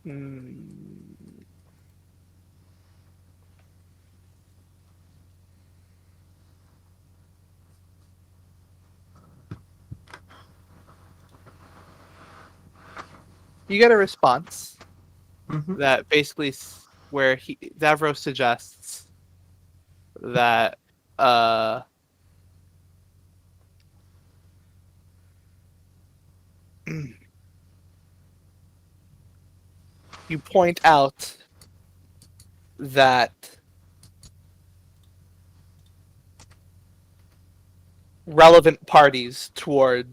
Hmm. You get a response Mm-hmm. that basically where Davros suggests that uh you point out that relevant parties to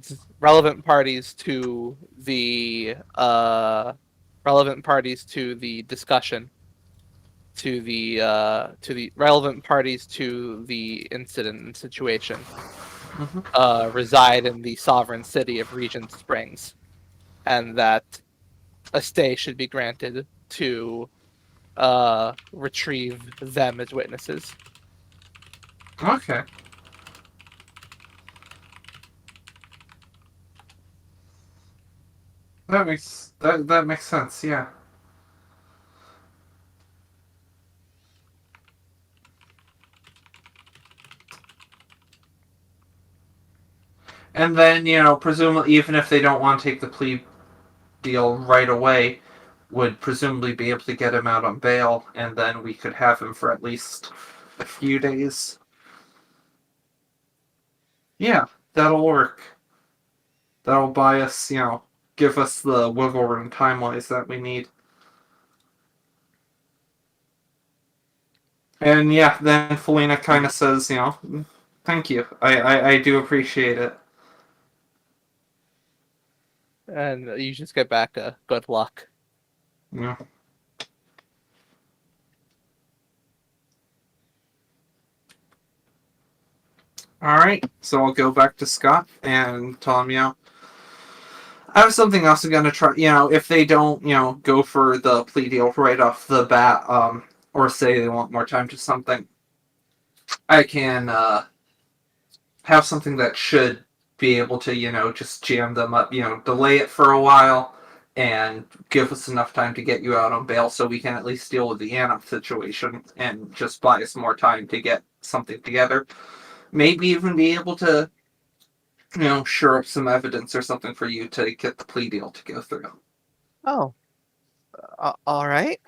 the discussion to the relevant parties to the incident and situation Mm-hmm. reside in the sovereign city of Regent Springs, and that a stay should be granted to retrieve them as witnesses. Okay. That makes sense. Yeah. And then presumably, even if they don't want to take the plea deal right away, would presumably be able to get him out on bail, and then we could have him for at least a few days. Yeah, that'll work. That'll buy us, give us the wiggle room time wise that we need. And yeah, then Felina kind of says, thank you. I do appreciate it. And you just get back a good luck. Yeah. All right, so I'll go back to Scott and tell him, I have something else I'm gonna try. If they don't, go for the plea deal right off the bat, or say they want more time to something, I can have something that should be able to, just jam them up, delay it for a while, and give us enough time to get you out on bail so we can at least deal with the Anna situation and just buy us more time to get something together. Maybe even be able to, sure up some evidence or something for you to get the plea deal to go through. Oh, all right.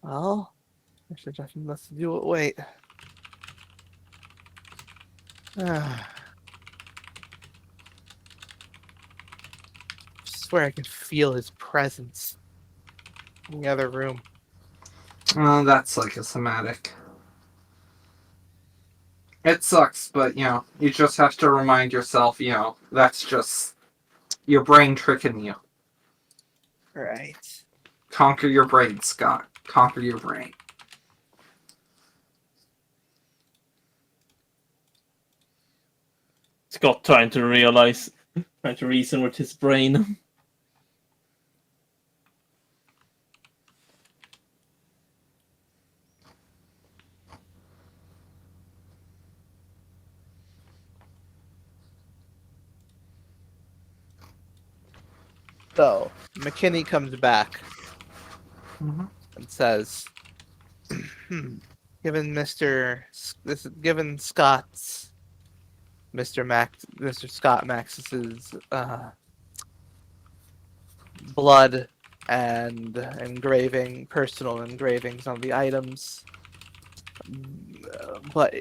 Well, I should just let's do it. Wait. I swear I can feel his presence in the other room. That's like a somatic. It sucks, but you just have to remind yourself, that's just your brain tricking you. Right. Conquer your brain, Scott. Conquer your brain. Scott trying to reason with his brain. So McKinney comes back Mm-hmm. and says, "Given given Mr. Scott Maxis's blood and personal engravings on the items, but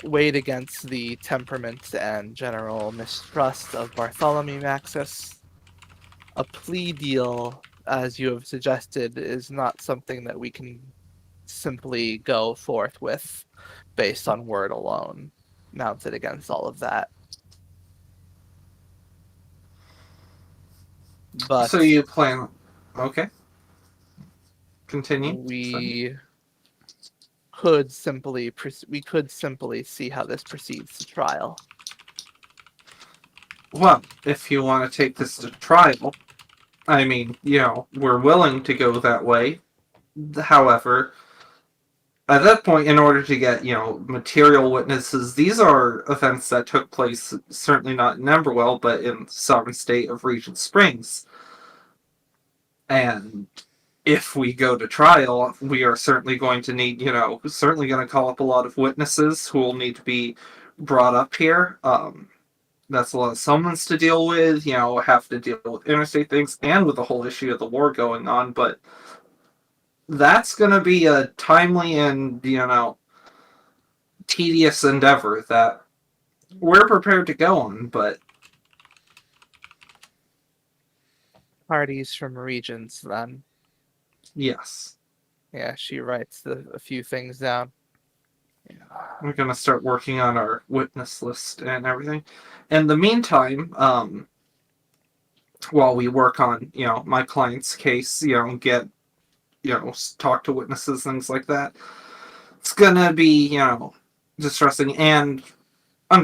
weighed against the temperament and general mistrust of Bartholomew Maxis, a plea deal, as you have suggested, is not something that we can simply go forth with based on word alone, mounted against all of that. So But you plan. Okay. Continue. Sorry. we we could simply see how this proceeds to trial. Well, if you want to take this to trial, I mean, we're willing to go that way. However, at that point, in order to get, material witnesses, these are events that took place certainly not in Emberwell, but in the sovereign state of Regent Springs. And if we go to trial, we are certainly going to need, certainly going to call up a lot of witnesses who will need to be brought up here. That's a lot of summons to deal with, have to deal with interstate things and with the whole issue of the war going on, but that's going to be a timely and, tedious endeavor that we're prepared to go on, but Parties from regions, then. yes. Yeah, she writes a few things down. We're going to start working on our witness list and everything. In the meantime, while we work on, my client's case, get, talk to witnesses, things like that, it's going to be, distressing and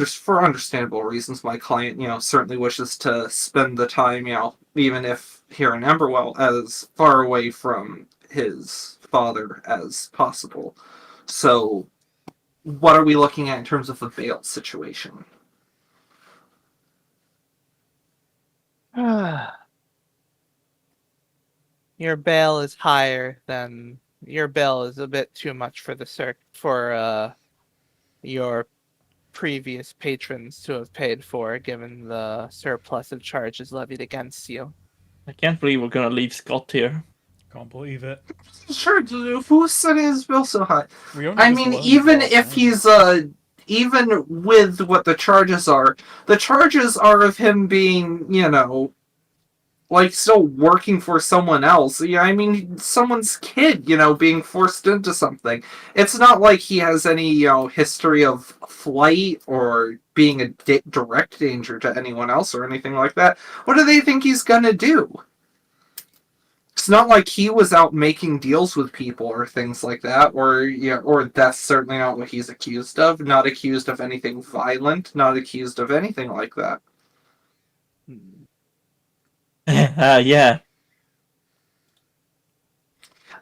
for understandable reasons. My client, certainly wishes to spend the time, even if here in Emberwell, as far away from his father as possible. So, what are we looking at in terms of the bail situation? Your bail is higher than your bail is a bit too much for your previous patrons to have paid for, given the surplus of charges levied against you. I can't believe we're gonna leave Scott here. Can't believe it. Sure, who's setting his bill so high? We only I just mean, learned even last if night. he's, even with what the charges are of him being, still working for someone else. Yeah, I mean, someone's kid, being forced into something. It's not like he has any, history of flight or being a direct danger to anyone else or anything like that. What do they think he's gonna do? It's not like he was out making deals with people or things like that, or that's certainly not what he's accused of. Not accused of anything violent, not accused of anything like that. Yeah.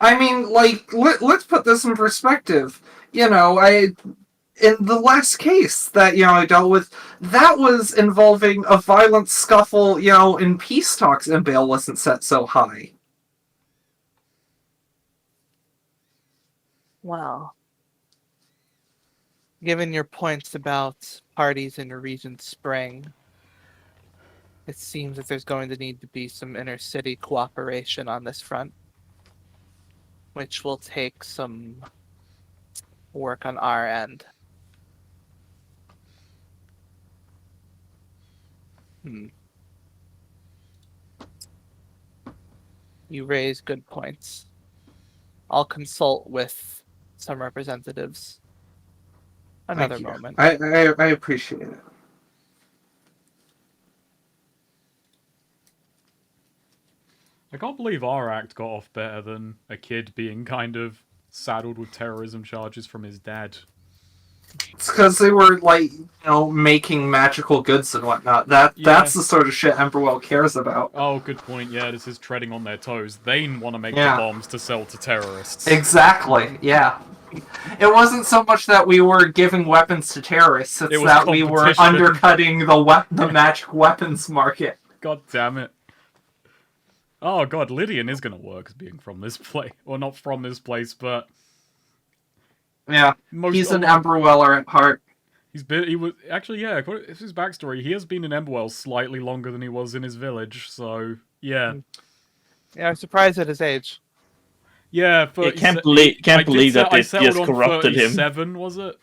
I mean, let's put this in perspective. In the last case that, I dealt with, that was involving a violent scuffle, in peace talks, and bail wasn't set so high. Well, given your points about parties in Regent Spring, it seems that there's going to need to be some inter-city cooperation on this front, which will take some work on our end. You raise good points. I'll consult with some representatives another Thank you. moment. I appreciate it. I can't believe our act got off better than a kid being kind of saddled with terrorism charges from his dad. It's because they were, making magical goods and whatnot. That's the sort of shit Emberwell cares about. Oh, good point. Yeah, this is treading on their toes. They want to make Yeah. the bombs to sell to terrorists. Exactly, yeah. It wasn't so much that we were giving weapons to terrorists, it's It was that we were competition. undercutting the magic weapons market. God damn it. Oh god, Lydian is going to work as being from this place. Well, not from this place, but... Yeah, he's an Emberweller at heart. He was... Actually, yeah, it's his backstory. He has been in Emberwell slightly longer than he was in his village, so... Yeah. Yeah, I'm surprised at his age. Yeah, I can't believe that they just corrupted him. 37, was it?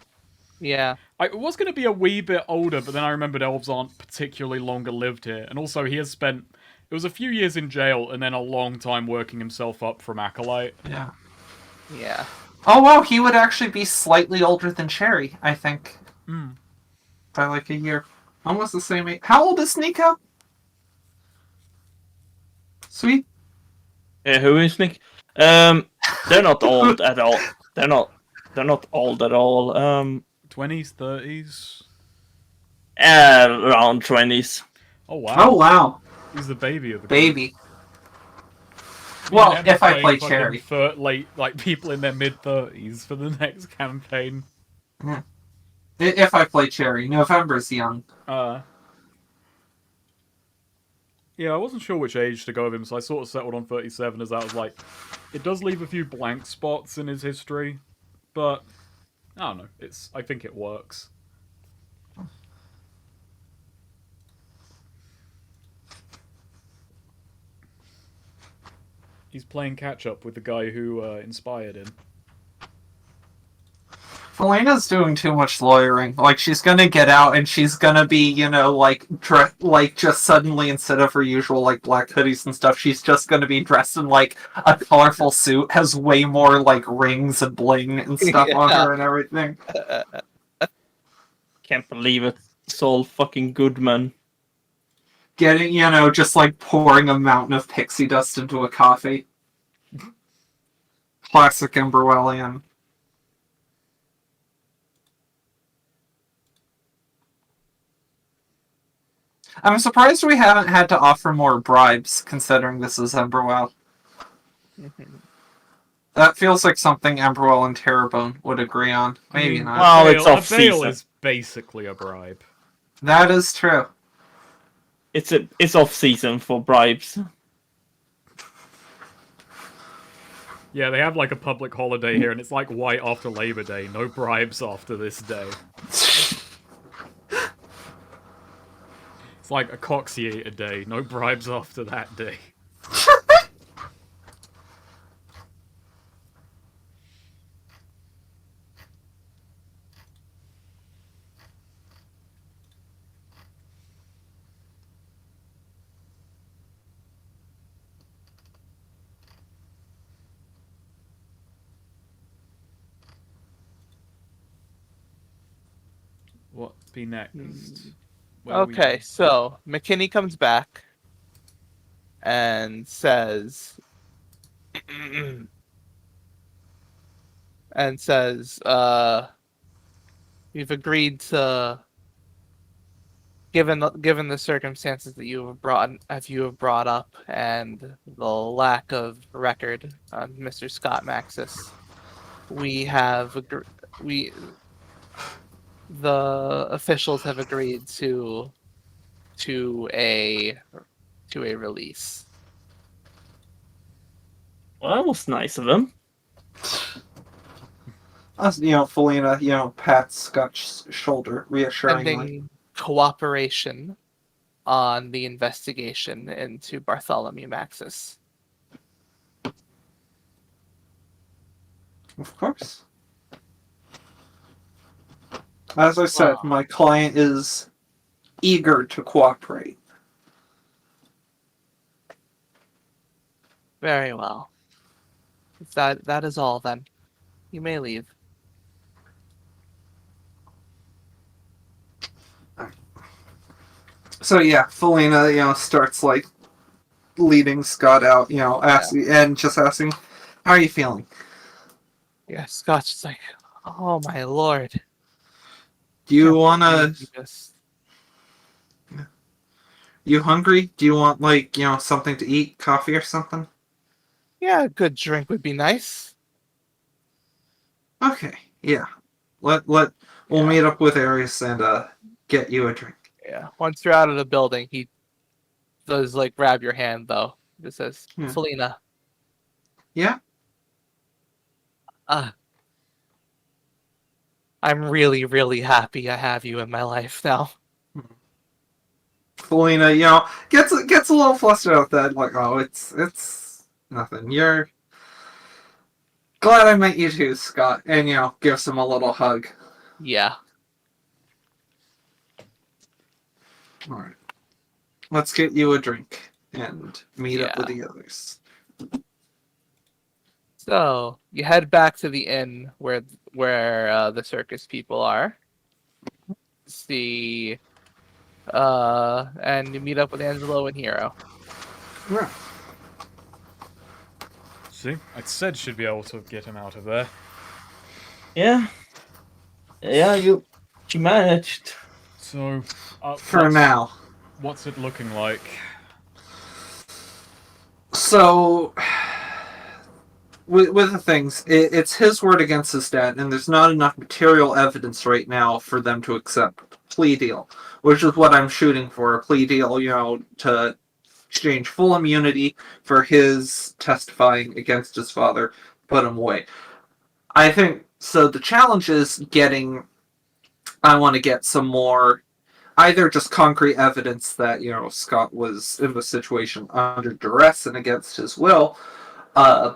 Yeah. I was going to be a wee bit older, but then I remembered elves aren't particularly longer lived here. And also, he has spent... It was a few years in jail, and then a long time working himself up from Acolyte. Yeah. Yeah. Oh, wow, he would actually be slightly older than Cherry, I think. By like a year. Almost the same age. How old is Nico? Sweet. Who is Nick? They're not old at all. They're not old at all. 20s, 30s? Around 20s. Oh, wow. Oh, wow. He's the baby of the group. Baby. Well, and Emma if I playing play fucking Cherry. late, like people in their mid-30s for the next campaign. If I play Cherry, November's young. Yeah, I wasn't sure which age to go with him, so I sort of settled on 37 as that was like, it does leave a few blank spots in his history, but I don't know. I think it works. He's playing catch up with the guy who inspired him. Felena's doing too much lawyering. Like, she's gonna get out and she's gonna be, like, like, just suddenly, instead of her usual, like, black hoodies and stuff, she's just gonna be dressed in, like, a colorful suit, has way more, like, rings and bling and stuff on her and everything. Can't believe it. It's all fucking good, man. Getting, just, like, pouring a mountain of pixie dust into a coffee. Classic Emberwellian. I'm surprised we haven't had to offer more bribes, considering this is Emberwell. That feels like something Emberwell and Terrebone would agree on. Maybe not. Well, it's a off bail season. is basically a bribe. That is true. It's off season for bribes. Yeah, they have like a public holiday here, and it's like white after Labor Day. No bribes after this day. It's like a Coxiator Day. No bribes after that day. What be next? Where we Okay, go? so McKinney comes back and says, we've agreed to, given the circumstances that you have brought up and the lack of record on Mr. Scott Maxis, the officials have agreed to a release. Well, that was nice of him. Felina, pats Scott's shoulder reassuringly. Pending cooperation on the investigation into Bartholomew Maxis. Of course. As I said, Wow. my client is eager to cooperate. Very well. If that is all, then you may leave. So yeah, Felina, starts like leading Scott out, asking and just asking, "How are you feeling?" Yeah, Scott's just like, oh my lord. Do you Can't wanna? believe you just- You hungry? Do you want something to eat, coffee or something? Yeah, a good drink would be nice. Okay, yeah. We'll Yeah. meet up with Arius and get you a drink. Yeah. Once you're out of the building, he does like grab your hand though. Just says, Yeah. Felina. Yeah. I'm really, really happy I have you in my life now. Felina, gets a little flustered out that, like, oh, it's nothing. You're glad I met you too, Scott, and gives him a little hug. Yeah. All right, let's get you a drink and meet up with the others. So you head back to the inn where the circus people are. See, and you meet up with Angelo and Hero. Yeah. See, I said she'd be able to get him out of there. Yeah. Yeah, she managed. So, For now. What's it looking like? So, with the things, it's his word against his dad, and there's not enough material evidence right now for them to accept a plea deal, which is what I'm shooting for, a plea deal, to exchange full immunity for his testifying against his father, put him away. I think, so the challenge is I want to get some more, either just concrete evidence that, Scott was in the situation under duress and against his will,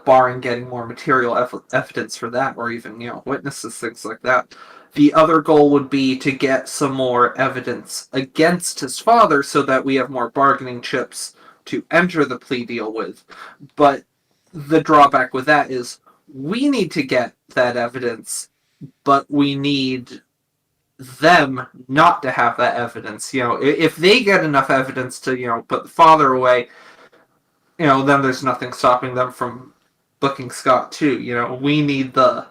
barring getting more material evidence for that, or even, witnesses, things like that. The other goal would be to get some more evidence against his father so that we have more bargaining chips to enter the plea deal with. But the drawback with that is we need to get that evidence, but we need them not to have that evidence. If they get enough evidence to, put the father away, then there's nothing stopping them from booking Scott too. We need the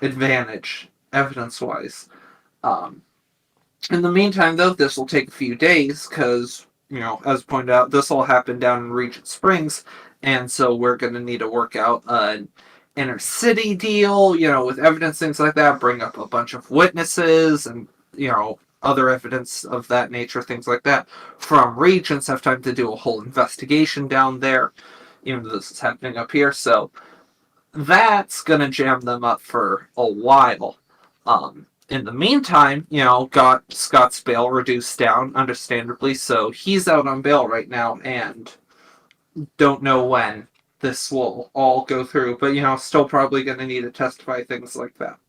advantage, evidence-wise. In the meantime, though, this will take a few days because, as pointed out, this all happened down in Regent Springs, and so we're going to need to work out an inner-city deal, with evidence, things like that, bring up a bunch of witnesses and, other evidence of that nature, things like that, from Regents, have time to do a whole investigation down there, even though this is happening up here, so that's going to jam them up for a while. In the meantime, got Scott's bail reduced down, understandably, so he's out on bail right now, and don't know when this will all go through, but, still probably going to need to testify, things like that.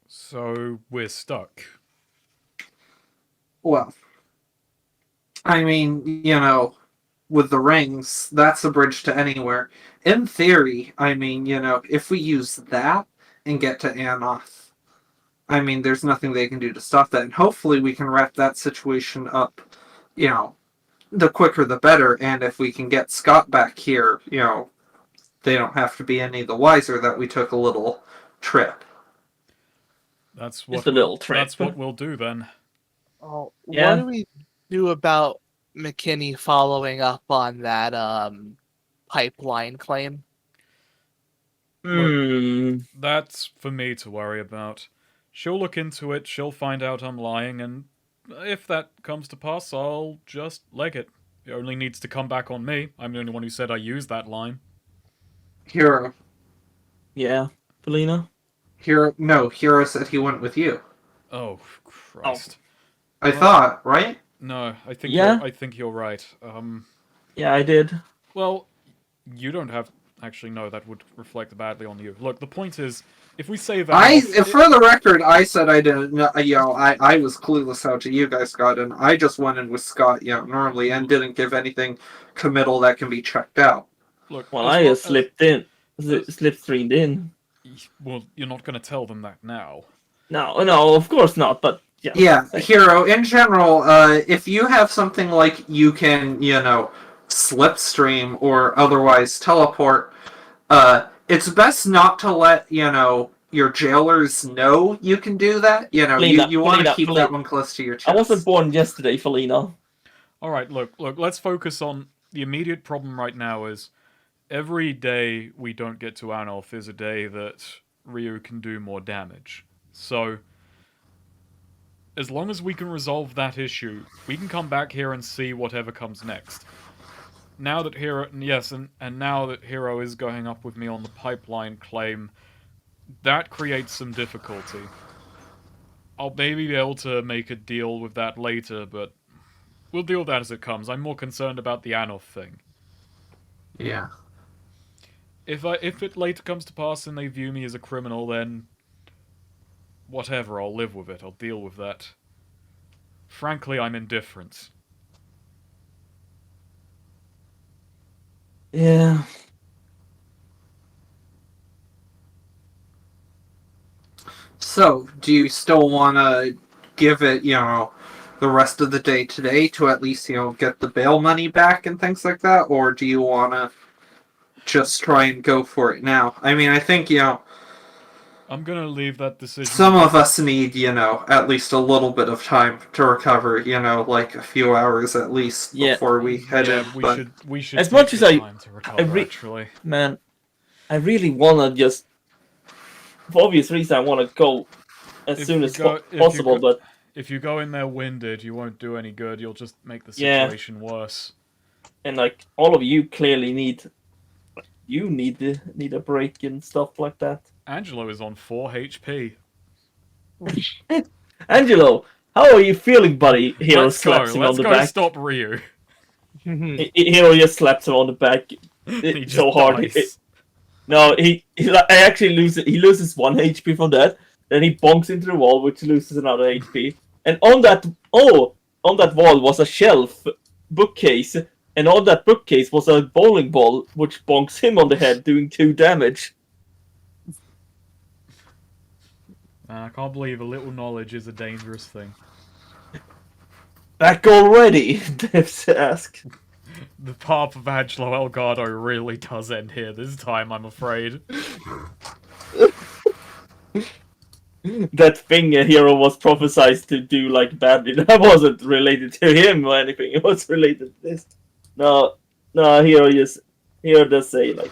So we're stuck. Well, I mean, with the rings, that's a bridge to anywhere. In theory, I mean, if we use that and get to Anoth, I mean, there's nothing they can do to stop that. And hopefully we can wrap that situation up, the quicker the better. And if we can get Scott back here, they don't have to be any the wiser that we took a little trip. That's Just a little trick. That's what we'll do then. Oh, Yeah. what do we do about McKinney following up on that pipeline claim? That's for me to worry about. She'll look into it, she'll find out I'm lying, and if that comes to pass, I'll just leg it. It only needs to come back on me. I'm the only one who said I used that line. Hero. Yeah, Felina? Hero said he went with you. Oh, Christ. I thought, right? No, I think you're right. Yeah, I did. Well, you don't have... Actually, no, that would reflect badly on you. Look, the point is, if we say that... For the record, I said I didn't know, I was clueless how to you guys got in. I just went in with Scott, normally, and didn't give anything committal that can be checked out. Look, Well, I just slipstreamed in. Well, you're not going to tell them that now. No, of course not, but... Yeah, Hero, in general, if you have something like you can, slipstream or otherwise teleport, it's best not to let, your jailers know you can do that. You want to keep that one close to your chest. I wasn't born yesterday, Felina. Alright, look, let's focus on... The immediate problem right now is every day we don't get to Anoth is a day that Ryu can do more damage. So... as long as we can resolve that issue, we can come back here and see whatever comes next. Now that Hero... Yes, and now that Hero is going up with me on the pipeline claim, that creates some difficulty. I'll maybe be able to make a deal with that later, but we'll deal with that as it comes. I'm more concerned about the Anoth thing. Yeah. If it later comes to pass and they view me as a criminal, then... whatever, I'll live with it. I'll deal with that. Frankly, I'm indifferent. Yeah. So, do you still want to give it, the rest of the day today to at least, get the bail money back and things like that? Or do you want to just try and go for it now? I mean, I think, I'm gonna leave that decision. Some of us need, at least a little bit of time to recover, like a few hours at least Yeah. before we head Yeah, in. we but should As take much as the I- time to recover. Actually, Man, I really wanna just, for obvious reason, I wanna go as If soon you as go- if you possible. go- But if you go in there winded, you won't do any good. You'll just make the Yeah. situation worse. and like all of you clearly need a break and stuff like that. Angelo is on 4 HP. Angelo, how are you feeling, buddy? Hero Let's go. slaps him Let's on the go back. stop Ryu. Hero just slaps him on the back He just so hard. dies. No, I actually loses 1 HP from that. Then he bonks into the wall, which loses another HP. And on that wall was a shelf bookcase, and on that bookcase was a bowling ball, which bonks him on the head, doing 2 damage. Man, I can't believe a little knowledge is a dangerous thing. Back already? Devs ask. The path of Angelo Elgato really does end here this time, I'm afraid. That thing a hero was prophesized to do like badly, that wasn't related to him or anything. It was related to this. No, hero does say like,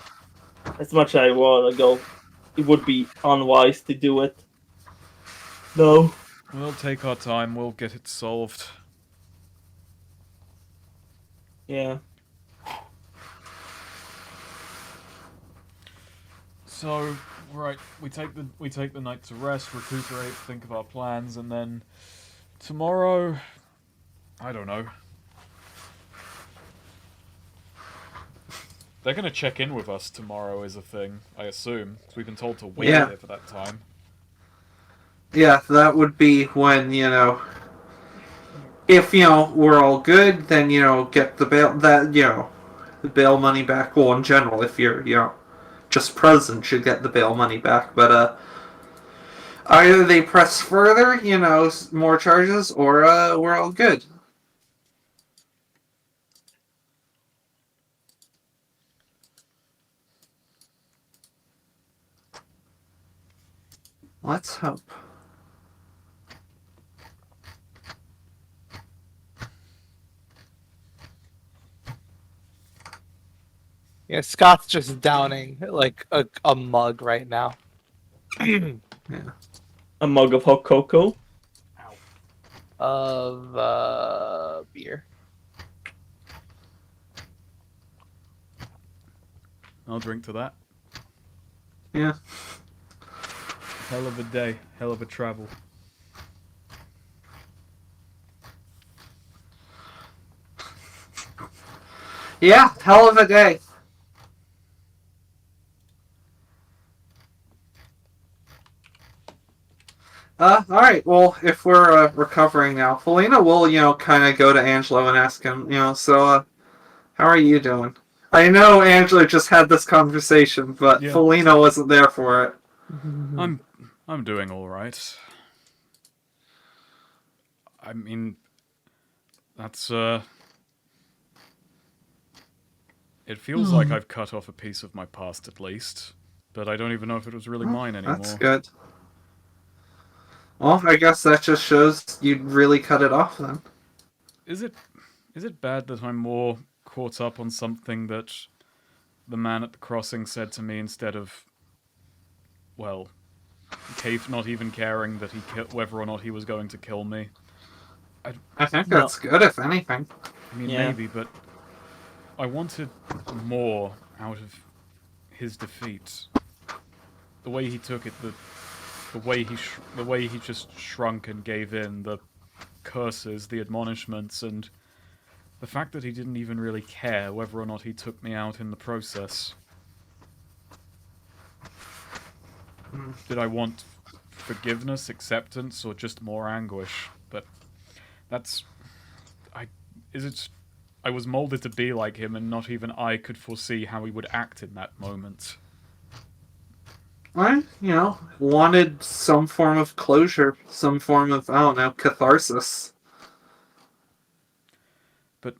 as much as I wanna go, it would be unwise to do it. No. We'll take our time, we'll get it solved. Yeah. So, right, we take the night to rest, recuperate, think of our plans, and then tomorrow, I don't know. They're gonna check in with us tomorrow is a thing, I assume. 'Cause we've been told to wait Yeah. there for that time. Yeah, that would be when, if, we're all good, then, get the bail, the bail money back. Well, in general, if you're, just present, should get the bail money back. But, either they press further, more charges, or, we're all good. Let's hope. Yeah, Scott's just downing like a mug right now. A mug of hot cocoa. Of beer. I'll drink to that. Yeah. Hell of a day, hell of a travel. Yeah, hell of a day. Alright, well, if we're, recovering now, Felina will, kind of go to Angelo and ask him, so, how are you doing? I know Angelo just had this conversation, but Yeah. Felina wasn't there for it. I'm doing alright. I mean, that's, it feels like I've cut off a piece of my past at least, but I don't even know if it was really mine anymore. That's good. Well, I guess that just shows you'd really cut it off then. Is it bad that I'm more caught up on something that the man at the crossing said to me instead of, well, Cave not even caring that whether or not he was going to kill me? I think that's good, if anything. I mean, Yeah. maybe, but I wanted more out of his defeat. The way he took it, the way he just shrunk and gave in, the curses, the admonishments, and the fact that he didn't even really care whether or not he took me out in the process. Did I want forgiveness, acceptance, or just more anguish? But that's... I was molded to be like him, and not even I could foresee how he would act in that moment. I, wanted some form of closure, some form of, I don't know, catharsis. But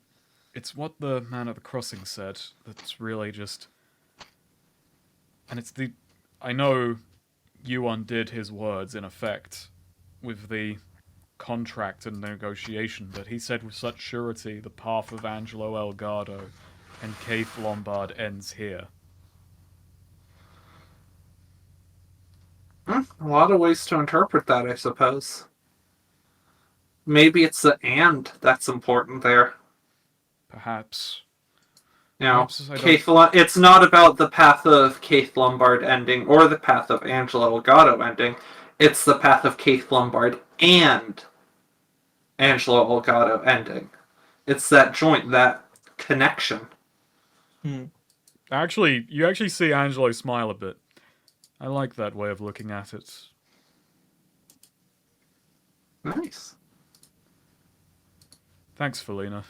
it's what the man at the crossing said that's really just... And it's the... I know you undid his words, in effect, with the contract and negotiation that he said with such surety the path of Angelo Elgado and Keith Lombard ends here. A lot of ways to interpret that, I suppose. Maybe it's the "and" that's important there. Perhaps. You know, Perhaps I don't- It's not about the path of Keith Lombard ending or the path of Angelo Elgato ending. It's the path of Keith Lombard and Angelo Elgato ending. It's that joint, that connection. Actually, you actually see Angelo smile a bit. I like that way of looking at it. Nice. Thanks, Felina.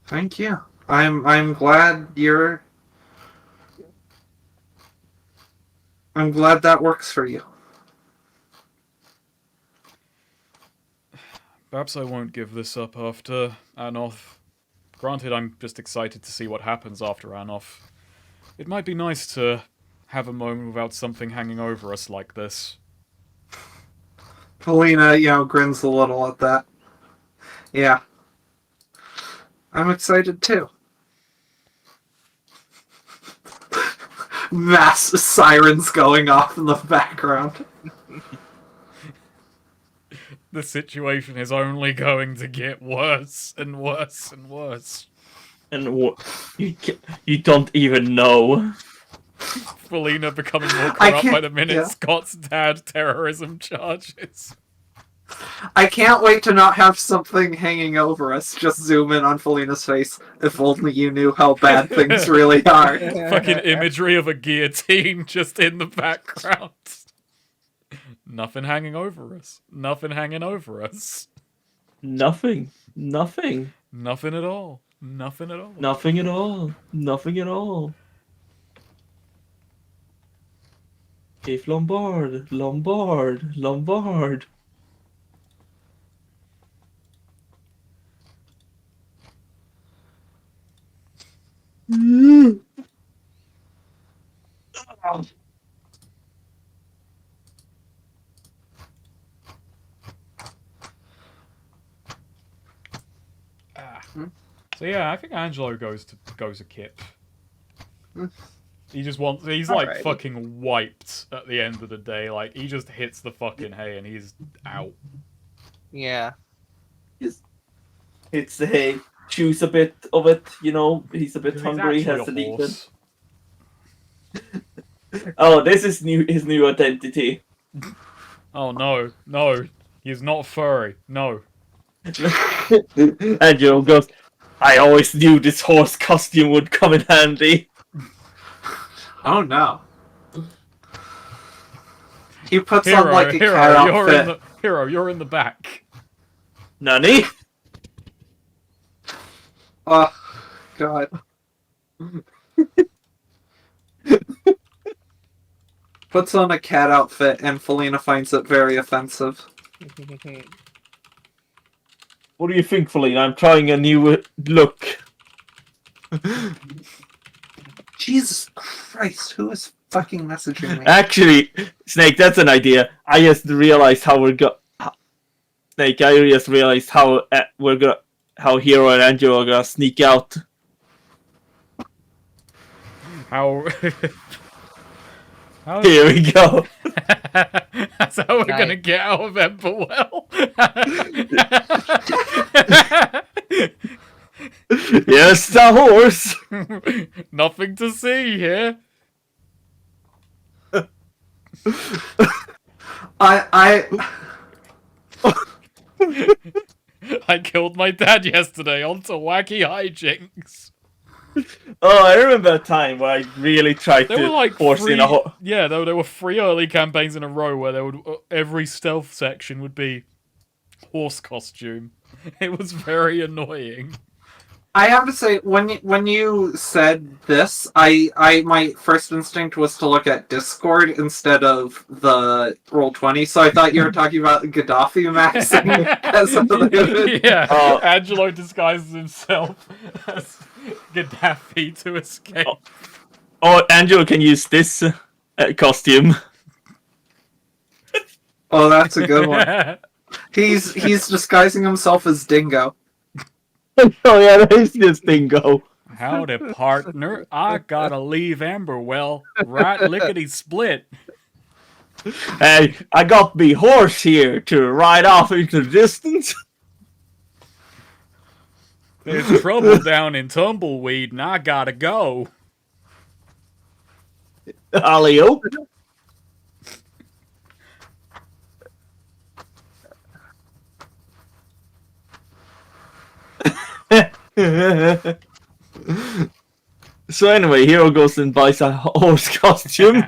Thank you. I'm glad you're. I'm glad that works for you. Perhaps I won't give this up after Anoth. Granted, I'm just excited to see what happens after Anoth. It might be nice to have a moment without something hanging over us like this. Felina, grins a little at that. Yeah. I'm excited too. Mass sirens going off in the background. The situation is only going to get worse and worse and worse. And you don't even know. Felina becoming more I corrupt by can't- the minute. yeah. Scott's dad terrorism charges. I can't wait to not have something hanging over us. Just zoom in on Felina's face. If only you knew how bad things really are. Fucking imagery of a guillotine just in the background. Nothing hanging over us. Nothing hanging over us. Nothing. Nothing. Nothing at all. Nothing at all. Nothing at all. Nothing at all. Keith Lombard. Lombard. Lombard. So yeah, I think Angelo goes to Kip. Hmm. He's like Alrighty. fucking wiped at the end of the day. Like he just hits the fucking hay and he's out. Yeah. It's the hay. Chews a bit of it, He's a bit He's hungry. actually Has a to eat it. horse. Oh, this is his new identity. Oh no, no, he's not furry. No. And Joe goes, I always knew this horse costume would come in handy. Oh no. He puts Hero, on like a hero, cat you're outfit. in the hero. You're in the back. Nani? Oh, God. Puts on a cat outfit and Felina finds it very offensive. What do you think, Feline? I'm trying a new look. Jesus Christ, who is fucking messaging me? Actually, Snake, that's an idea. I just realized how Snake, I just realized how how Hero and Angelo are gonna sneak out. How? How? Here we go. That's how we're gonna Nice. get out of Emberwell. Yes, the horse. Nothing to see here. I I killed my dad yesterday. On to wacky hijinks. Oh, I remember a time where I really tried There to were like force three. in a horse. Yeah, there were 3 early campaigns in a row where there would every stealth section would be horse costume. It was very annoying. I have to say, when you said this, I my first instinct was to look at Discord instead of the Roll20, so I thought you were talking about Gaddafi maxing as something. Yeah, Oh. Angelo disguises himself as Gaddafi to escape. Oh, Angelo can use this costume. Oh, that's a good one. He's disguising himself as Dingo. Oh yeah, there's this dingo. Howdy, partner. I gotta leave Amberwell. Right lickety split. Hey, I got me horse here to ride off into the distance. There's trouble down in Tumbleweed, and I gotta go. Alley-oop. So anyway, Hero goes and buys a horse costume.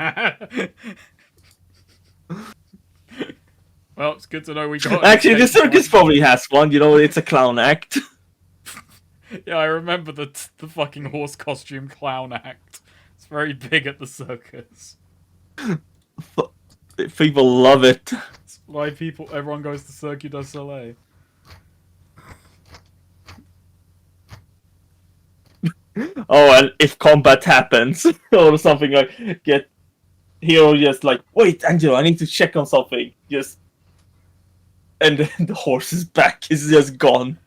Well, it's good to know we got. Actually, the escape circus point. probably has one. You know, it's a clown act. Yeah, I remember the fucking horse costume clown act. It's very big at the circus. People love it. It's why everyone goes to Cirque du Soleil. Oh, and if combat happens or something like get Hero just like, wait, Angelo, I need to check on something. Just and then the horse is back. He's just gone.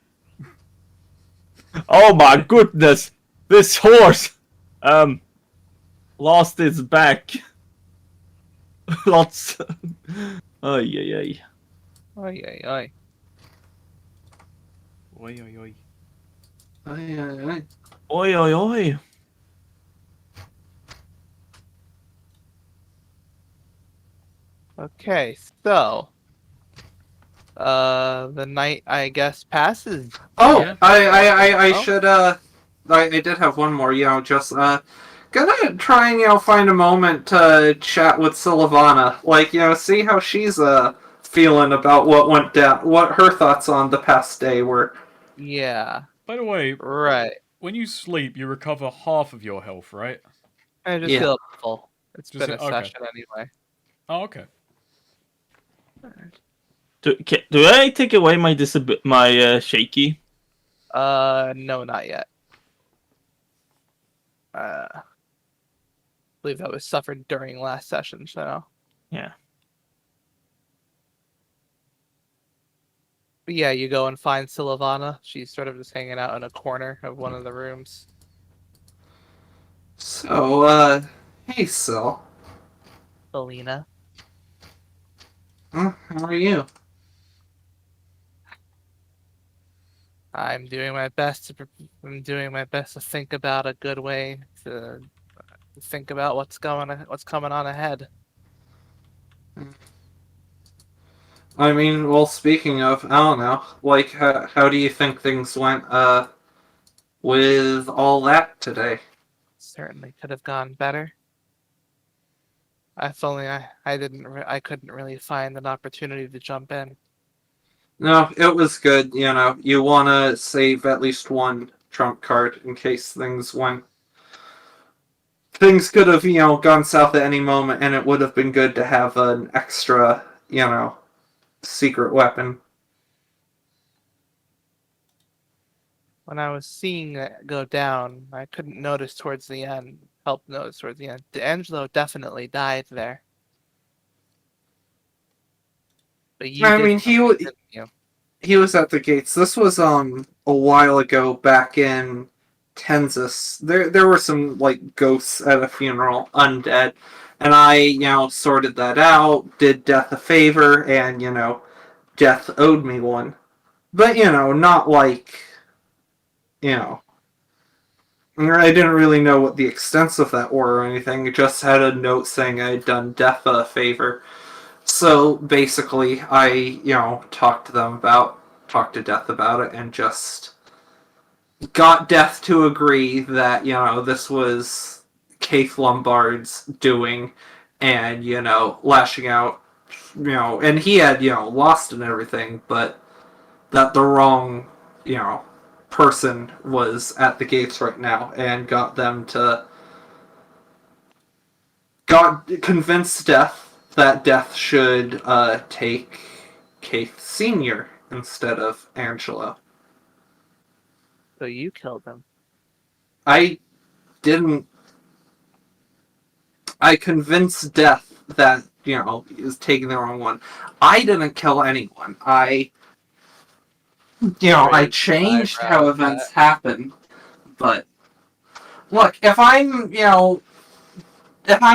Oh my goodness, this horse lost its back. Lots. Ay ay ay. Oy, oy, oy. Oi, oi, oi. Aye. Oi oi oi. Okay, so the night I guess passes. Oh, Yeah. I Oh. should I did have one more, just gonna try and find a moment to chat with Sylvana, like see how she's feeling about what went down, what her thoughts on the past day were. Yeah, By the way, right. when you sleep, you recover half of your health, right? I just Yeah. feel full. It's Just been a okay. session anyway. Oh, okay. Do I take away my shaky? No, not yet. I believe that was suffered during last session, so. Yeah. But yeah, you go and find Sylvana. She's sort of just hanging out in a corner of one of the rooms. So, hey Syl, Selena. how are you? I'm doing my best to think about a good way to think about what's coming on ahead. I mean, well, speaking of, I don't know, like, how do you think things went, with all that today? Certainly could have gone better. If only I couldn't really find an opportunity to jump in. No, it was good, you want to save at least one trump card in case things could have, gone south at any moment, and it would have been good to have an extra, secret weapon. When I was seeing it go down, I couldn't notice towards the end. Help notice towards the end. D'Angelo definitely died there. But you I did mean, something, didn't you? he was at the gates. This was a while ago, back in Kansas. There were some like ghosts at a funeral, undead, and I sorted that out. Did Death a favor, and Death owed me one, but not like you know. I didn't really know what the extents of that were or anything. It just had a note saying I had done Death a favor. So basically, I talked to Death about it, and just got Death to agree that this was Keith Lombard's doing, and lashing out, and he had lost and everything, but that the wrong person was at the gates right now, and got convinced Death that Death should take Keith Senior instead of Angelo. So you killed him. I didn't. I convinced Death that is taking the wrong one. I didn't kill anyone. I Raised changed eyebrow how at that. events happen. But look, if I'm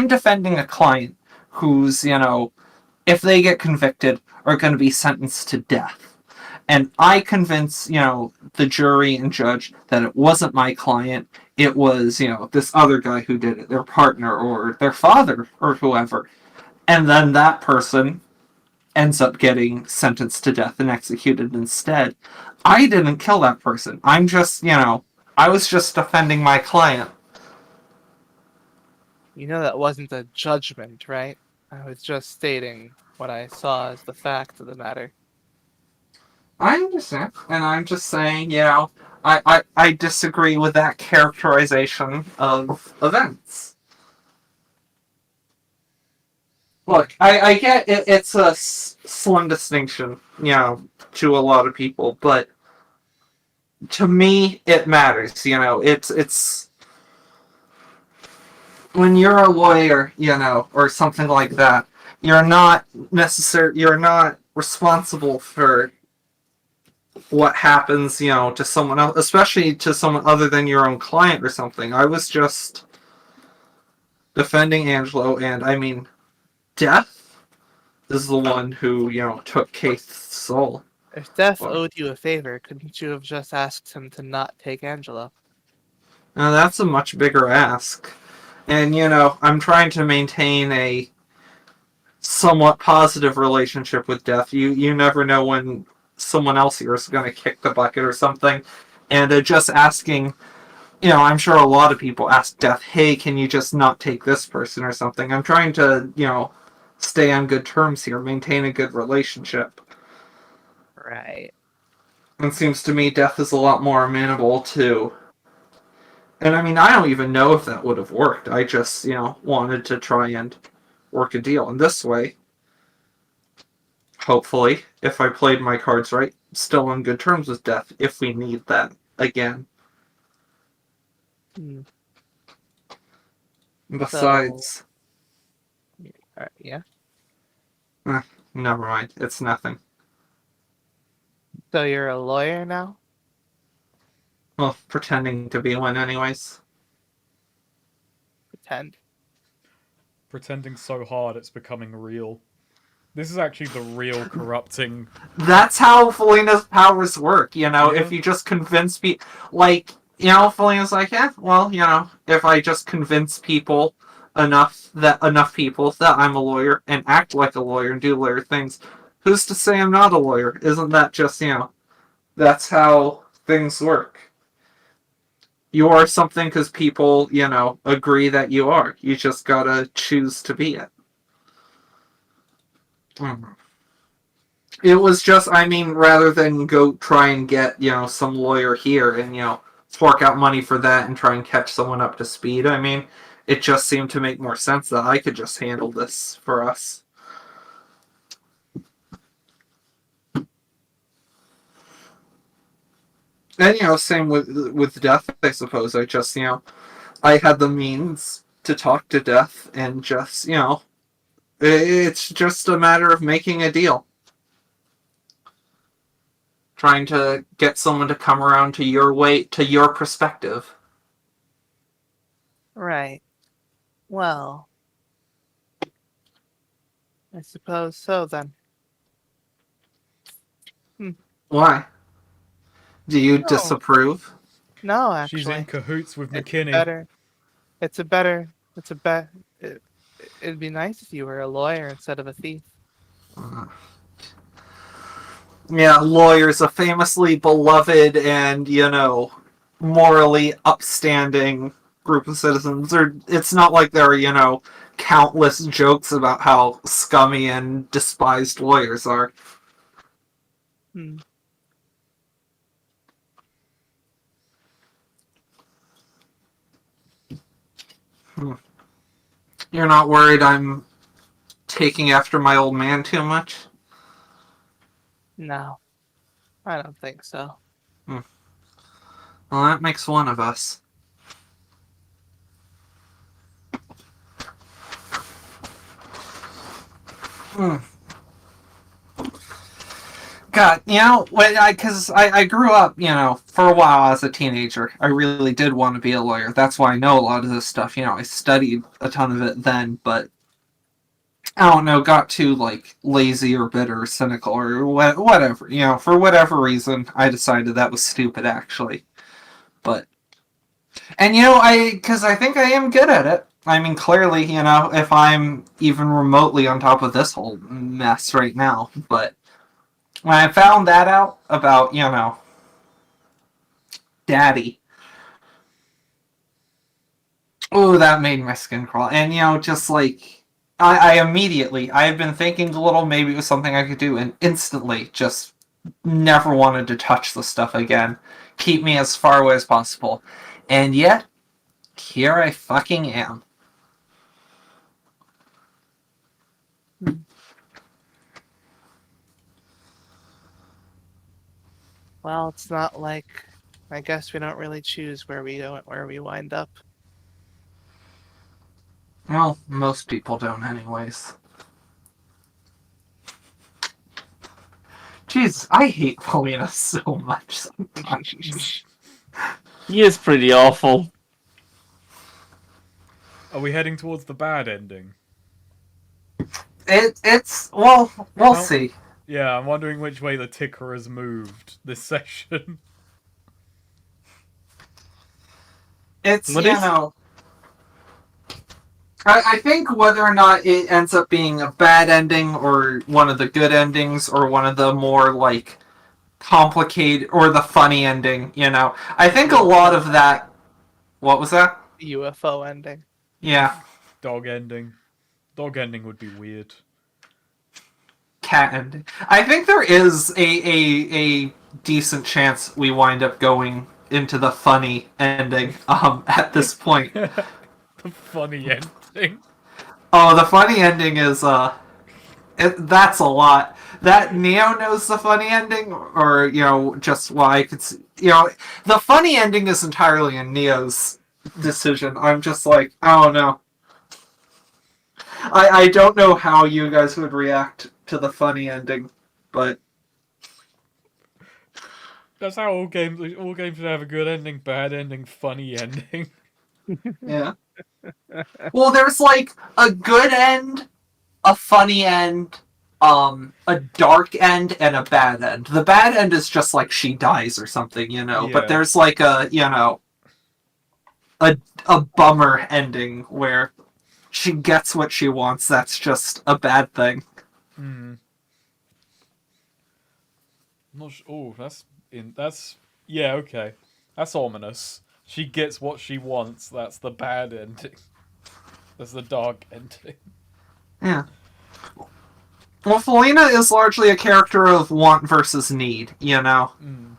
defending a client who's, if they get convicted, are going to be sentenced to death, and I convince, the jury and judge that it wasn't my client, it was, this other guy who did it, their partner or their father or whoever, and then that person ends up getting sentenced to death and executed instead. I didn't kill that person. I'm just, I was just defending my client. You know that wasn't a judgment, right? I was just stating what I saw as the fact of the matter. I understand, and I'm just saying, I disagree with that characterization of events. Look, I get it, it's a slim distinction, to a lot of people, but to me, it matters, it's when you're a lawyer, or something like that, you're not responsible for what happens, to someone else, especially to someone other than your own client or something. I was just defending Angelo, and I mean, Death is the one who, took Kate's soul. If Death Well, owed you a favor, couldn't you have just asked him to not take Angela? now that's a much bigger ask. And, I'm trying to maintain a somewhat positive relationship with Death. You never know when someone else here is going to kick the bucket or something. And just asking, I'm sure a lot of people ask Death, hey, can you just not take this person or something? I'm trying to, stay on good terms here, maintain a good relationship. Right. And it seems to me Death is a lot more amenable to. And I mean, I don't even know if that would have worked. I just, wanted to try and work a deal. And this way, hopefully, if I played my cards right, still on good terms with Death if we need that again. Hmm. Besides, Yeah. never mind. It's nothing. So you're a lawyer now? Well, pretending to be one, anyways. Pretend. Pretending so hard it's becoming real. This is actually the real corrupting. That's how Felina's powers work, Yeah. if you just convince people, like, Felina's like, yeah, well, if I just convince people enough people that I'm a lawyer and act like a lawyer and do lawyer things, who's to say I'm not a lawyer? Isn't that just, that's how things work. You are something because people, agree that you are. You just gotta choose to be it. Mhm. It was just, I mean, rather than go try and get, some lawyer here and, fork out money for that and try and catch someone up to speed, I mean, it just seemed to make more sense that I could just handle this for us. And, same with Death, I suppose. I just, I had the means to talk to Death and just, it's just a matter of making a deal. Trying to get someone to come around to your perspective. Right. Well, I suppose so then. Hmm. Why? Do you No. disapprove? No, She's in actually. cahoots with It's McKinney. better. It's a better. It's a bet. It'd be nice if you were a lawyer instead of a thief. Yeah, lawyers, a famously beloved and, morally upstanding group of citizens. It's not like there are, countless jokes about how scummy and despised lawyers are. Hmm. You're not worried I'm taking after my old man too much? No, I don't think so. Well, that makes one of us. Hmm. God, because I grew up, for a while as a teenager. I really did want to be a lawyer. That's why I know a lot of this stuff. I studied a ton of it then, but I don't know, got too like lazy or bitter or cynical or whatever. For whatever reason, I decided that was stupid actually. But and because I think I am good at it. I mean, clearly, if I'm even remotely on top of this whole mess right now, but when I found that out about, Daddy, oh, that made my skin crawl. And, just like, I immediately, I had been thinking a little, maybe it was something I could do, and instantly just never wanted to touch the stuff again. Keep me as far away as possible. And yet, here I fucking am. Well, it's not like I guess we don't really choose where we wind up. Well, most people don't, anyways. Jesus, I hate Polina so much sometimes. He is pretty awful. Are we heading towards the bad ending? Well, we'll How- see. Yeah, I'm wondering which way the ticker has moved this session. It's, What is- I think whether or not it ends up being a bad ending or one of the good endings or one of the more, like, complicated or the funny ending, I think a lot of that. What was that? UFO ending. Yeah, Dog ending. Dog ending would be weird. cat ending. I think there is a decent chance we wind up going into the funny ending at this point. The funny ending. Oh, the funny ending is that's a lot. That Neo knows the funny ending, or just why I could see, the funny ending is entirely in Neo's decision. I'm just like, I don't know. I don't know how you guys would react to the funny ending, but That's how all games should have a good ending, bad ending, funny ending. yeah. Well, there's like a good end, a funny end, a dark end, and a bad end. The bad end is just like she dies or something, Yeah. But there's like a bummer ending where she gets what she wants. That's just a bad thing. Hmm. Not oh, that's yeah, okay. That's ominous. She gets what she wants. That's the bad ending. That's the dark ending. Yeah. Well, Felina is largely a character of want versus need, Mm.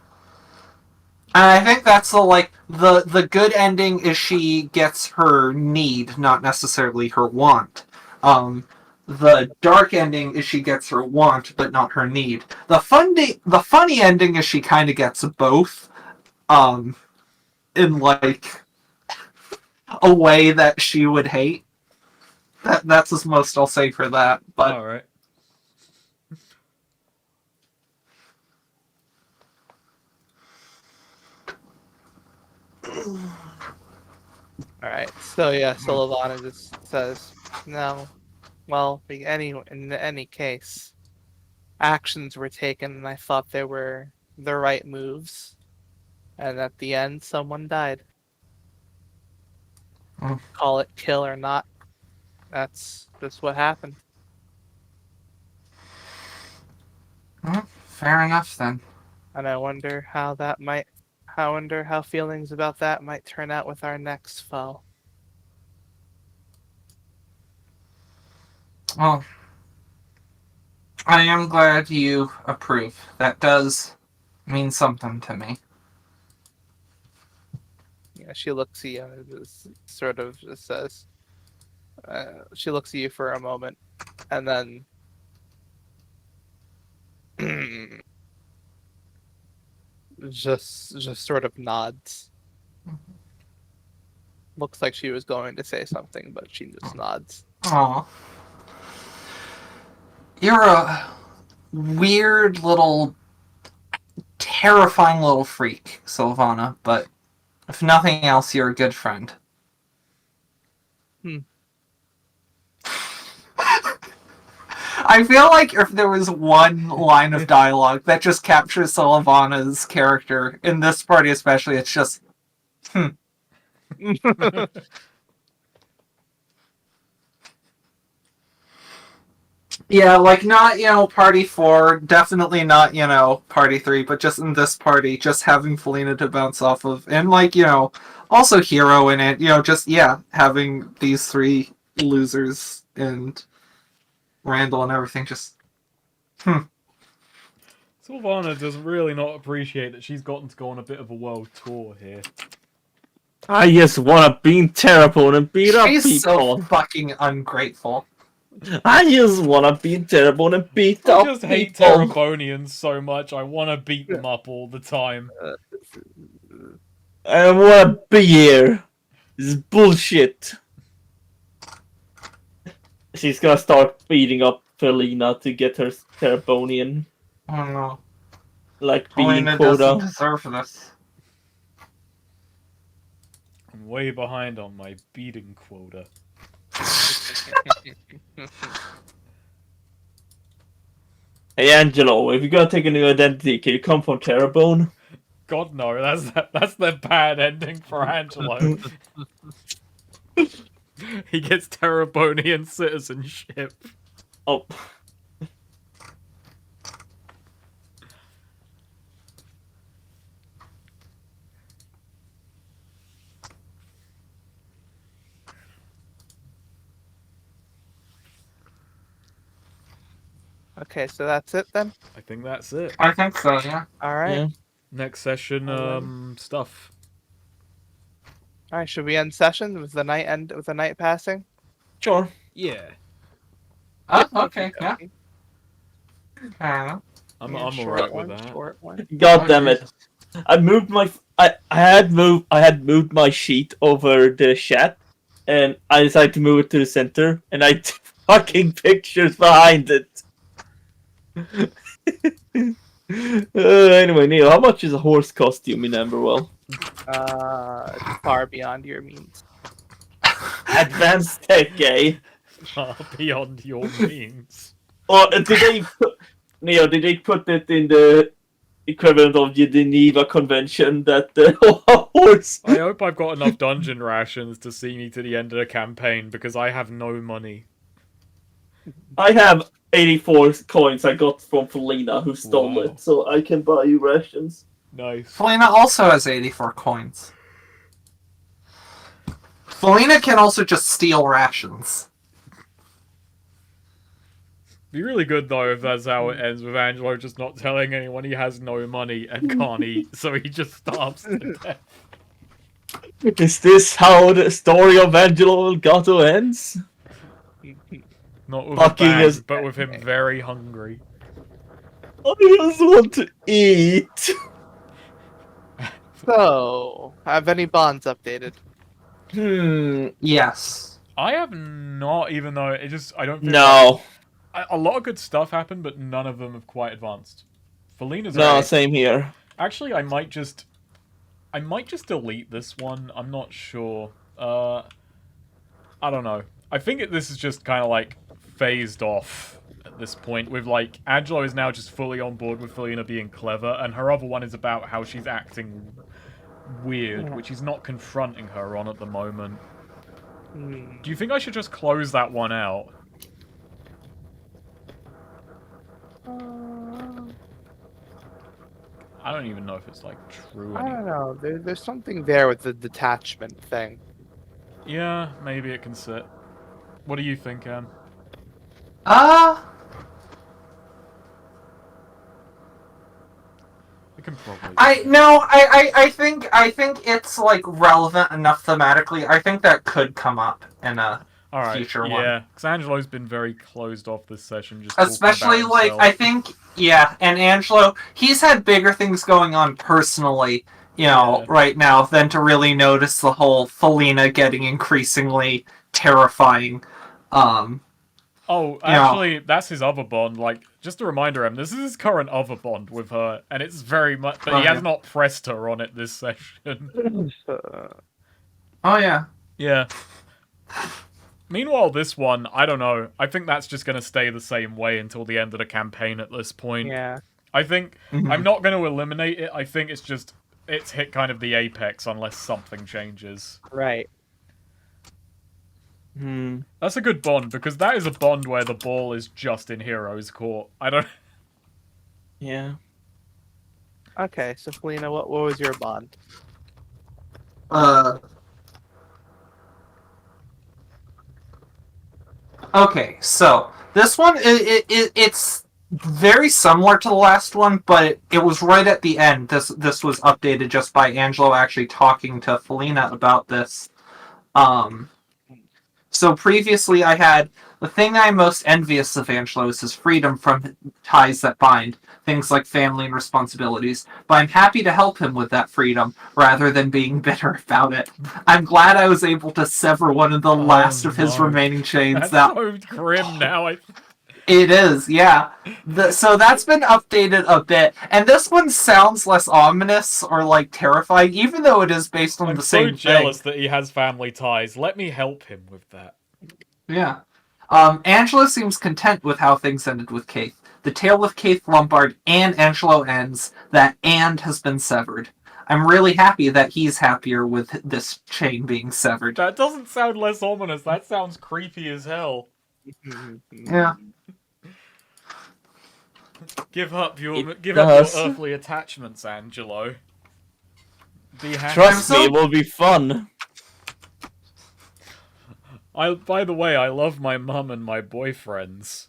And I think that's the good ending is she gets her need, not necessarily her want. The dark ending is she gets her want, but not her need. The funny ending is she kind of gets both, in like a way that she would hate. That's as most I'll say for that. But All right. All right. So yeah, Sullivan just says no. Well, in any case, actions were taken, and I thought they were the right moves. And at the end, someone died. Mm. Call it kill or not. That's what happened. fair enough then. And I wonder how feelings about that might turn out with our next foe. Well, I am glad you approve. That does mean something to me. Yeah, she looks at you and sort of just says, she looks at you for a moment, and then just sort of nods. Looks like she was going to say something, but she just nods. Aw. You're a weird little, terrifying little freak, Sylvana, but if nothing else, you're a good friend. Hmm. I feel like if there was one line of dialogue that just captures Sylvana's character, in this party especially, it's just, yeah, like not, party 4, definitely not, party 3, but just in this party, just having Felina to bounce off of, and like, also Hero in it, just, yeah, having these 3 losers and Randall and everything, just, Sylvana does really not appreciate that she's gotten to go on a bit of a world tour here. I just wanna be in Terrapon and beat up She's so people. fucking ungrateful. I just wanna be in Terrapon and beat I up just hate people. Terrabonians so much, I want to beat them up all the time. I want a beer. This is bullshit. She's gonna start beating up Felina to get her Terrabonian, I don't know. like beating Felina doesn't quota. deserve this. I'm way behind on my beating quota. Hey Angelo, if you're gonna take a new identity, can you come from Terrabone? God no, that's the bad ending for Angelo. He gets Terrabonian citizenship. Oh. Okay, so that's it then. I think that's it. I think so, yeah. All right. Yeah. Next session, stuff. All right. Should we end session with the night passing? Sure. Yeah. Oh, okay, yeah. Okay. I'm Yeah, short alright with one, that. Short one. God damn it! I moved my I had moved my sheet over the chat, and I decided to move it to the center, and I took fucking pictures behind it. Anyway, Neil, how much is a horse costume in Amberwell? Far beyond your means. Advanced tech, eh? Far beyond your means. Or did they put, Neo, did they put it in the equivalent of the Geneva Convention that the horse? I hope I've got enough dungeon rations to see me to the end of the campaign, because I have no money. I have 84 coins I got from Felina, who stole Wow. it, so I can buy you rations. Nice. Felina also has 84 coins. Felina can also just steal rations. Be really good though if that's how it ends, with Angelo just not telling anyone he has no money and can't eat, so he just starves to death. Is this how the story of Angelo Elgato ends? Not with Fucking a bang, is- but with him very hungry. I just want to eat. So, have any bonds updated? Yes. I have not, even though it just, I don't think No. a lot of good stuff happened, but none of them have quite advanced. Felina's No, alright. same here. Actually, I might just delete this one. I'm not sure. I don't know. I think this is just kind of like phased off at this point. With like Angelo is now just fully on board with Felina being clever, and her other one is about how she's acting weird, which he's not confronting her on at the moment. Do you think I should just close that one out? I don't even know if it's like true I anymore. don't know. There's something there with the detachment thing. Yeah, maybe it can sit. What do you think, Em? It can probably. I think it's like relevant enough thematically. I think that could come up in a Alright, future one. yeah, because Angelo's been very closed off this session, just talking Especially about like himself. I think and Angelo, he's had bigger things going on personally, Yeah. right now than to really notice the whole Felina getting increasingly terrifying Oh, actually, that's his other bond. Like, just a reminder, this is his current other bond with her, and it's very much. But he has not pressed her on it this session. Oh yeah. Yeah. Meanwhile, this one, I don't know. I think that's just going to stay the same way until the end of the campaign at this point. Yeah. I think I'm not going to eliminate it. I think it's hit kind of the apex unless something changes. Right. That's a good bond, because that is a bond where the ball is just in Hero's court. I don't... Yeah. Okay, so Felina, what was your bond? Okay, so this one it's very similar to the last one, but it was right at the end. This was updated just by Angelo actually talking to Felina about this. So previously I had the thing I'm most envious of Angelo is his freedom from ties that bind, things like family and responsibilities, but I'm happy to help him with that freedom rather than being bitter about it. I'm glad I was able to sever one of the last of his remaining chains. That's so grim now. It is, yeah. So that's been updated a bit, and this one sounds less ominous or like terrifying, even though it is based on the same thing. I'm so jealous that he has family ties. Let me help him with that. Yeah. Angelo seems content with how things ended with Keith. The tale of Keith Lombard and Angelo ends. That "and" has been severed. I'm really happy that he's happier with this chain being severed. That doesn't sound less ominous. That sounds creepy as hell. Yeah. Give up your earthly attachments, Angelo. Be happy. Trust me, it will be fun. By the way, I love my mum and my boyfriends.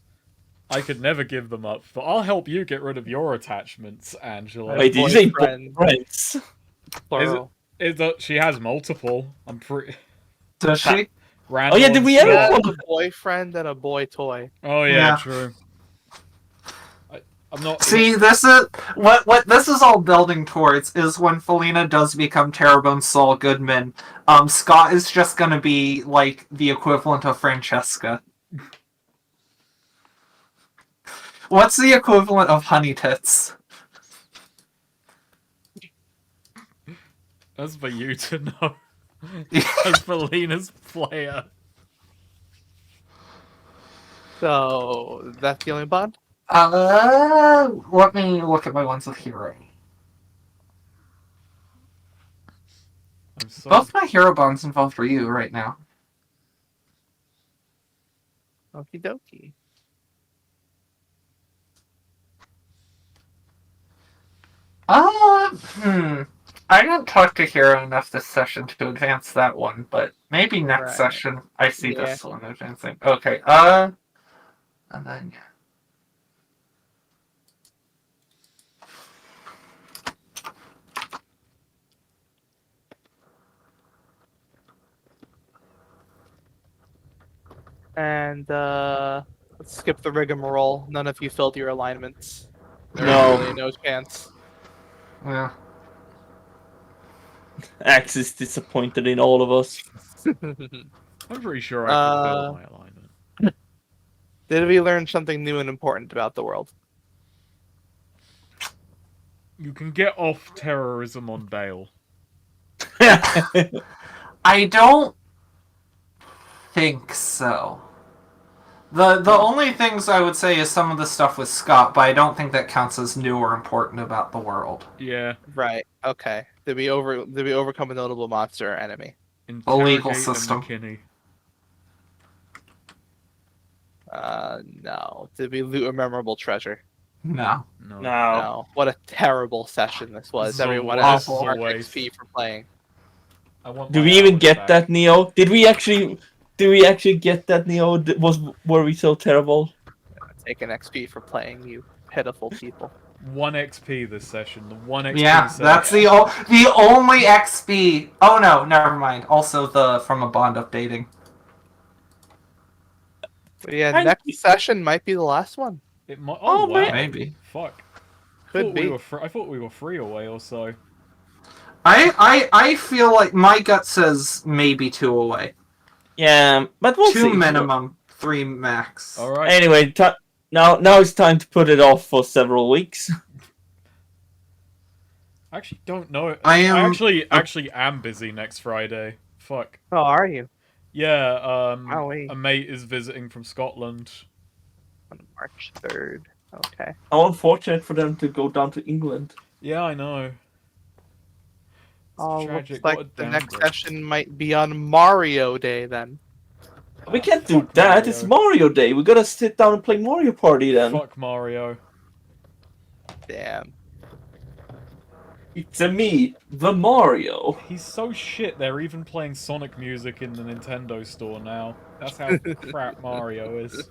I could never give them up, but I'll help you get rid of your attachments, Angelo. Wait, did you say boyfriends? Plural. She has multiple. I'm pretty. Does she? Oh yeah, did we ever? A boyfriend and a boy toy. Oh yeah. True. I'm not. See, this is what this is all building towards is when Felina does become Terrebonne Saul Goodman. Scott is just gonna be like the equivalent of Francesca. What's the equivalent of Honey Tits? That's for you to know. As Felina's player. So that's the only bond? Let me look at my ones with hero. Both my hero bonds involve Ryu right now. Okie dokie. I didn't talk to Hero enough this session to advance that one, but maybe next session I see this one advancing. Okay, and then And let's skip the rigmarole. None of you filled your alignments. There's No. really no chance. yeah. Axe is disappointed in all of us. I'm pretty sure I can build my alignment. Did we learn something new and important about the world? You can get off terrorism on bail. I don't think so. The only things I would say is some of the stuff with Scott, but I don't think that counts as new or important about the world. Yeah. Right. Okay. Did we overcome a notable monster or enemy? The legal system. McKinney. No. Did we loot a memorable treasure? No. No. What a terrible session this was. So Everyone has awful. mark XP for playing. Do we even get that, Neo? Did we actually get that, Neo? Were we so terrible? Take an XP for playing, you pitiful people. 1 XP this session. The 1 XP Yeah, session. that's the only XP. Oh no, never mind. Also the from a bond updating. But yeah, next session might be the last one. It might. Oh, wow. Maybe. Fuck. Could be. I thought we were 3 away or so. I feel like my gut says maybe 2 away. Yeah, but we'll see. 2 minimum. 3 max. All right. Anyway, now it's time to put it off for several weeks. I actually don't know. I am- actually am busy next Friday. Fuck. Oh, are you? Yeah. Oh, wait. A mate is visiting from Scotland. On March 3rd. Okay. How unfortunate for them to go down to England. Yeah, I know. It's Oh, tragic. looks like What a the next downgrade. session might be on Mario Day then. We can't do Fuck that. Mario. It's Mario Day. We gotta sit down and play Mario Party then. Fuck Mario. Damn. It's a me, the Mario. He's so shit. They're even playing Sonic music in the Nintendo store now. That's how crap Mario is.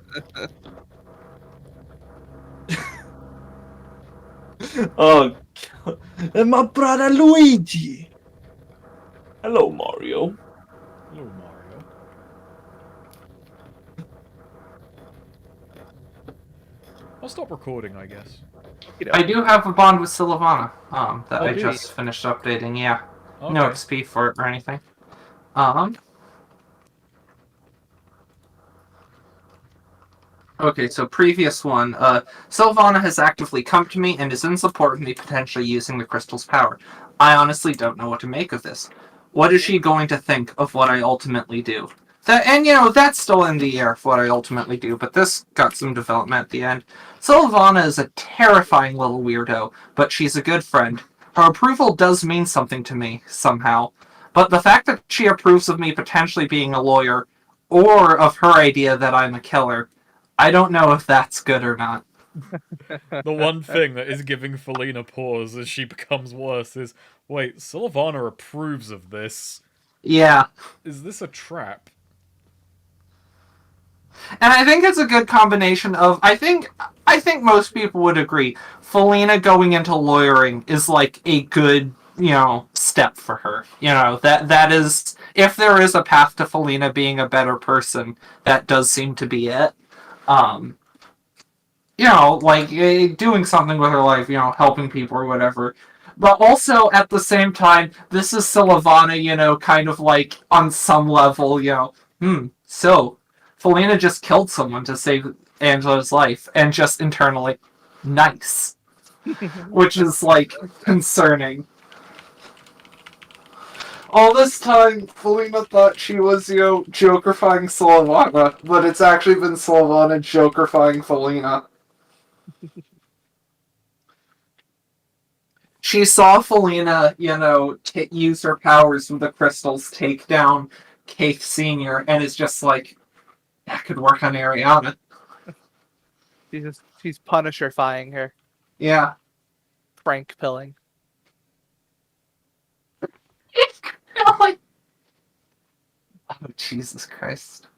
Oh, God. And my brother Luigi. Hello, Mario. Hello, Mario. I'll stop recording, I guess. You know, I do have a bond with Sylvana, that Oh, I do just finished updating, yeah. Okay. No XP for it or anything. Okay, so previous one. Sylvana has actively come to me and is in support of me potentially using the crystal's power. I honestly don't know what to make of this. What is she going to think of what I ultimately do? That's still in the air for what I ultimately do, but this got some development at the end. Sylvana is a terrifying little weirdo, but she's a good friend. Her approval does mean something to me, somehow. But the fact that she approves of me potentially being a lawyer, or of her idea that I'm a killer, I don't know if that's good or not. The one thing that is giving Felina pause as she becomes worse is, wait, Sylvana approves of this. Yeah. Is this a trap? And I think it's a good combination of I think most people would agree Felina going into lawyering is like a good, step for her. That is, if there is a path to Felina being a better person, that does seem to be it. Doing something with her life, helping people or whatever. But also, at the same time, this is Sylvana, kind of like, on some level, so, Felina just killed someone to save Angela's life, and just internally, nice. Which is, concerning. All this time, Felina thought she was, jokerifying Sylvana, but it's actually been Sylvana jokerifying Felina. She saw Felina, use her powers with the crystals, take down Keith Sr., and is just like, that could work on Ariana. she's Punisher-fying her. Yeah. Frank pilling. Oh, Jesus Christ.